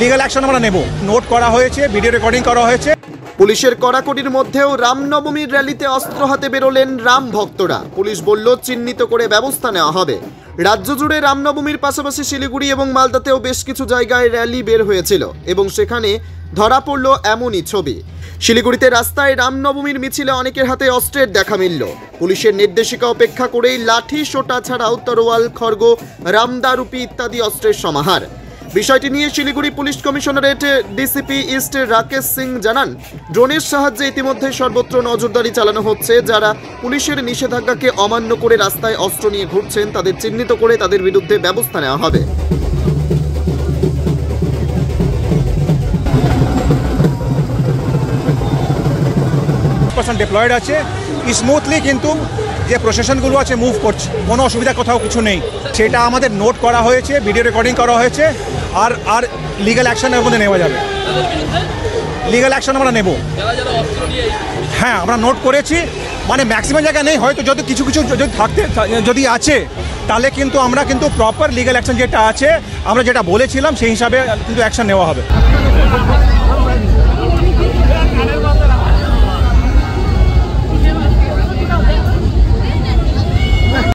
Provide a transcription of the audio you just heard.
Legal action আমরা নেব। Note করা হয়েছে, ভিডিও রেকর্ডিং করা হয়েছে। পুলিশের কড়াকড়ির মধ্যেও রামনবমীর র্যালিতে অস্ত্র হাতে বেরোলেন রাম ভক্তরা। পুলিশ বলল চিহ্নিত করে ব্যবস্থা নেওয়া হবে। রাজ্য জুড়ে রামনবমীর পাশাপাশি শিলিগুড়ি এবং মালদাতেও বেশ কিছু জায়গায় র্যালি বের হয়েছিল এবং সেখানে ধরা পড়ল এমনই ছবি। শিলিগুড়িতে রাস্তায় রামনবমীর মিছিলে অনেকের হাতে অস্ত্রের দেখা মিলল। পুলিশের নির্দেশিকা উপেক্ষা করেই লাঠি, সোটা ছাড়াও তরোয়াল, খড়গ, রামদারুপি ইত্যাদি অস্ত্রের সমাহার। বিষয়টি নিয়ে Siliguri police commissionerate DCP east Rakesh Singh জানান, ড্রোনের সাহায্যে ইতিমধ্যে সর্বত্র নজরদারি চালানো হচ্ছে। যারা পুলিশের নিষেধাজ্ঞাকে অমান্য করে রাস্তায় অস্ত্র নিয়ে ঘুরছেন তাদের চিহ্নিত করে তাদের বিরুদ্ধে ব্যবস্থা নেওয়া হবে। ডিপ্লয়েড আছে স্মুথলি, কিন্তু যে প্রশাসনগুলো আছে মুভ করছে, কোনো অসুবিধা কোথাও কিছু নেই। সেটা আমাদের নোট করা হয়েছে, ভিডিও রেকর্ডিং করা হয়েছে, আর লিগ্যাল অ্যাকশনের মধ্যে নেওয়া যাবে। লিগ্যাল অ্যাকশন আমরা নেব। হ্যাঁ, আমরা নোট করেছি, মানে ম্যাক্সিমাম জায়গায় নেই, হয়তো যদি কিছু যদি আছে তাহলে কিন্তু আমরা কিন্তু প্রপার লিগ্যাল অ্যাকশন যেটা আছে আমরা যেটা বলেছিলাম সেই হিসাবে কিন্তু অ্যাকশন নেওয়া হবে।